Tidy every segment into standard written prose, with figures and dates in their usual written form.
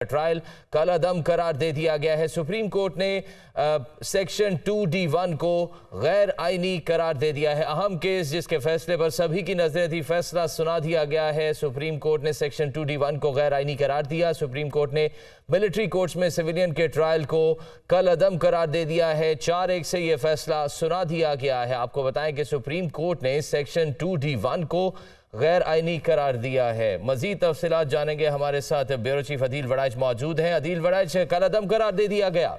Trial कालादम करार दे दिया गया है। सुप्रीम कोर्ट ने सेक्शन 2D1 को गैर आईनी करार दे दिया है। अहम केस जिसके फैसले पर सभी की नजरें थी, फैसला सुना दिया गया है। सुप्रीम कोर्ट ने सेक्शन 2D1 को गैर आईनी करार दिया। सुप्रीम कोर्ट ने मिलिट्री कोर्ट्स में सिविलियन के ट्रायल को कालादम करार दे दिया है। 4-1 से ये फैसला सुना दिया गया है। आपको बताएं कि सुप्रीम कोर्ट ने सेक्शन 2D1 को गैर आईनी करार दिया है। मजीद तफसीलात जानेंगे, हमारे साथ ब्यूरो चीफ अदील वड़ाइच मौजूद हैं। अदील वड़ाइच, कालादम करार दे दिया गया?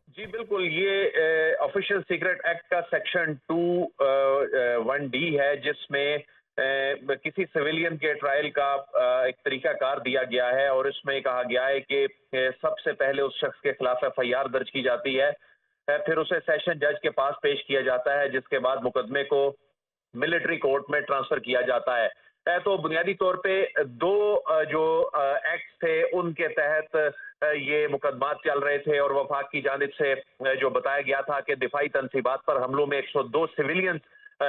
जी बिल्कुल, ये ऑफिशियल सीक्रेट एक्ट का सेक्शन 2(1)D है, जिसमें किसी सिविलियन के ट्रायल का एक तरीकाकार दिया गया है और इसमें कहा गया है कि सबसे पहले उस शख्स के खिलाफ FIR दर्ज की जाती है, फिर उसे सेशन जज के पास पेश किया जाता है, जिसके बाद मुकदमे को मिलिट्री कोर्ट में ट्रांसफर किया जाता है। तो बुनियादी तौर पे दो जो एक्ट थे उनके तहत ये मुकदमात चल रहे थे और वफाक की जानिब से जो बताया गया था कि दिफाई तनसीबात पर हमलों में 102 सिविलियंस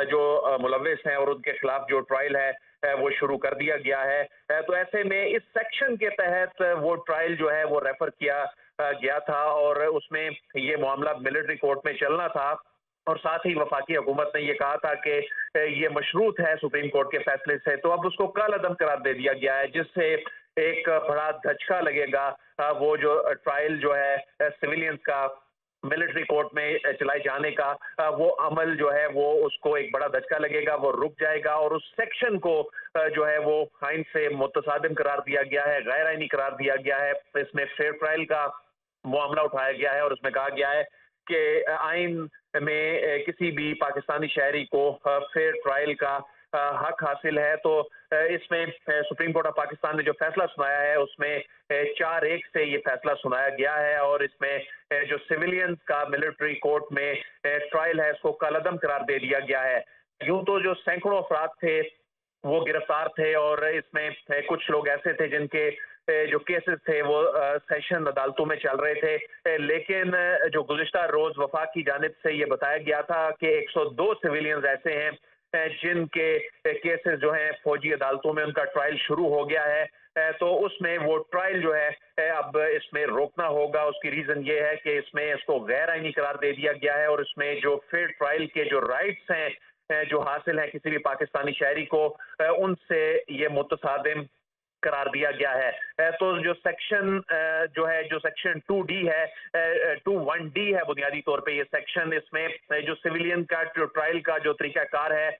जो मुलव्विस हैं और उनके खिलाफ जो ट्रायल है वो शुरू कर दिया गया है। तो ऐसे में इस सेक्शन के तहत वो ट्रायल जो है वो रेफर किया गया था और उसमें ये मामला मिलिट्री कोर्ट में चलना था और साथ ही वफाकी हुकूमत ने ये कहा था कि ये मशरूत है सुप्रीम कोर्ट के फैसले से। तो अब उसको कालादम करार दे दिया गया है, जिससे एक बड़ा धचका लगेगा। वो जो ट्रायल जो है सिविलियंस का मिलिट्री कोर्ट में चलाए जाने का वो अमल जो है वो उसको एक बड़ा धचका लगेगा, वो रुक जाएगा और उस सेक्शन को जो है वो आइन से मुतसादिम करार दिया गया है, गैर आईनी करार दिया गया है। इसमें फेयर ट्रायल का मामला उठाया गया है और उसमें कहा गया है कि आइन में किसी भी पाकिस्तानी शहरी को फेयर ट्रायल का हक हासिल है। तो इसमें सुप्रीम कोर्ट ऑफ पाकिस्तान ने जो फैसला सुनाया है उसमें 4-1 से ये फैसला सुनाया गया है और इसमें जो सिविलियंस का मिलिट्री कोर्ट में ट्रायल है इसको कालादम करार दे दिया गया है। यूं तो जो सैकड़ों अफराद थे वो गिरफ्तार थे और इसमें कुछ लोग ऐसे थे जिनके जो केसेस थे वो सेशन अदालतों में चल रहे थे, लेकिन जो गुज़िश्ता रोज वफाक की जानिब से ये बताया गया था कि 102 सिविलियंस ऐसे हैं जिनके केसेस जो हैं फौजी अदालतों में उनका ट्रायल शुरू हो गया है। तो उसमें वो ट्रायल जो है अब इसमें रोकना होगा। उसकी रीजन ये है कि इसमें इसको गैर आईनी करार दे दिया गया है और इसमें जो फेयर ट्रायल के जो राइट्स हैं जो हासिल है किसी भी पाकिस्तानी शहरी को, उनसे ये मुतसादिम करार दिया गया है। तो जो सेक्शन जो है जो सेक्शन 2D है 2(1)D है बुनियादी तौर पे ये सेक्शन, इसमें जो सिविलियन का जो ट्रायल का जो तरीकाकार है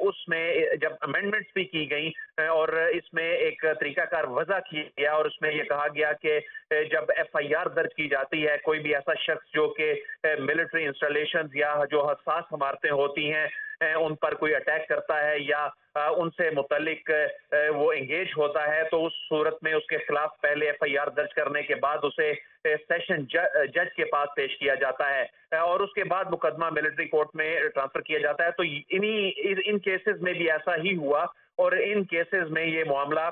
उसमें जब अमेंडमेंट्स भी की गई और इसमें एक तरीकाकार वजह किया गया और उसमें ये कहा गया कि जब FIR दर्ज की जाती है कोई भी ऐसा शख्स जो कि मिलिट्री इंस्टॉलेशन या जो हसास इमारतें होती हैं उन पर कोई अटैक करता है या उनसे मुतल्लिक वो एंगेज होता है, तो उस सूरत में उसके खिलाफ पहले FIR दर्ज करने के बाद उसे सेशन जज के पास पेश किया जाता है और उसके बाद मुकदमा मिलिट्री कोर्ट में ट्रांसफर किया जाता है। तो इन केसेस में भी ऐसा ही हुआ और इन केसेस में ये मामला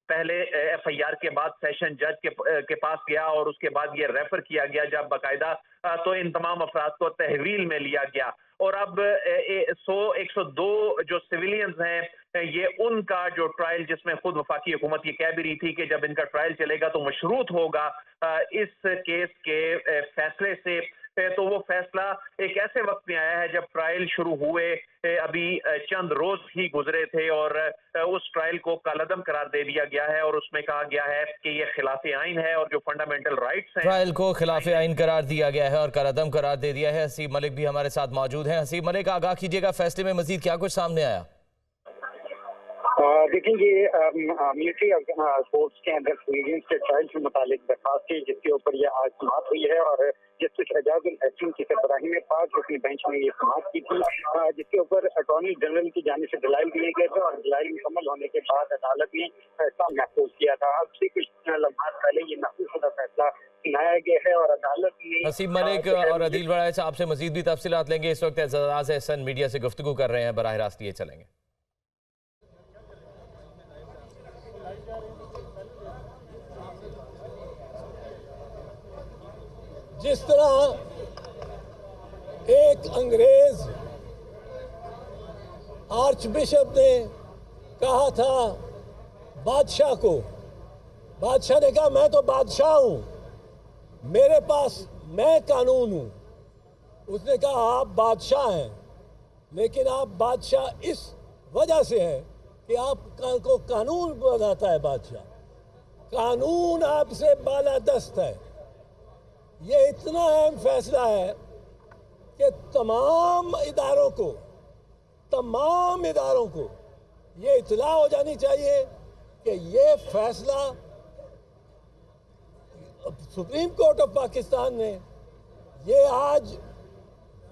पहले FIR के बाद सेशन जज के पास गया और उसके बाद ये रेफर किया गया जब बाकायदा, तो इन तमाम अफराद को तहवील में लिया गया और अब 102 जो सिविलियंस हैं ये उनका जो ट्रायल, जिसमें खुद वफाकी हुकूमत ये कह भी रही थी कि जब इनका ट्रायल चलेगा तो मशरूत होगा इस केस के फैसले से। तो वो फैसला एक ऐसे वक्त में आया है जब ट्रायल शुरू हुए अभी चंद रोज ही गुजरे थे और उस ट्रायल को कालादम करार दे दिया गया है और उसमें कहा गया है कि ये खिलाफ आइन है और जो फंडामेंटल राइट्स हैं ट्रायल को खिलाफ आइन करार दिया गया है और कालादम करार दे दिया है। हसीब मलिक भी हमारे साथ मौजूद हैं। हसीब मलिक, आगाह कीजिएगा, फैसले में मजीद क्या कुछ सामने आया? देखेंगे मिलिट्री कोर्ट्स के अंदर सिविलियंस के ट्रायल से मुतालिक दरखास्त थी जिसके ऊपर ये आज समाअत हुई है और जस्टिस एजाजुल हसन की सरबराही में 5 रुकनी बेंच में ये समाअत की थी, जिसके ऊपर अटॉर्नी जनरल की जानिब से दलाइल दिए गए थे और दलाइल मुकम्मल होने के बाद अदालत ने फैसला महफूज किया था। अब से कुछ लम्हात पहले ये महफूज शुदा फैसला सुनाया गया है और अदालत ने हसीब मलिक और अदील वड़ाइच आपसे मजीद भी तफसीलात लेंगे। इस वक्त एजाज एहसन मीडिया से गुफ्तगू कर रहे हैं, बराह रास्त ये चलेंगे। जिस तरह एक अंग्रेज आर्च बिशप ने कहा था बादशाह को, बादशाह ने कहा मैं तो बादशाह हूं, मेरे पास मैं कानून हूं। उसने कहा आप बादशाह हैं, लेकिन आप बादशाह इस वजह से हैं कि आपको कानून बनाता है बादशाह, कानून आपसे बालादस्त है। ये इतना अहम फैसला है कि तमाम इदारों को ये इत्तला हो जानी चाहिए कि ये फैसला सुप्रीम कोर्ट ऑफ पाकिस्तान ने ये आज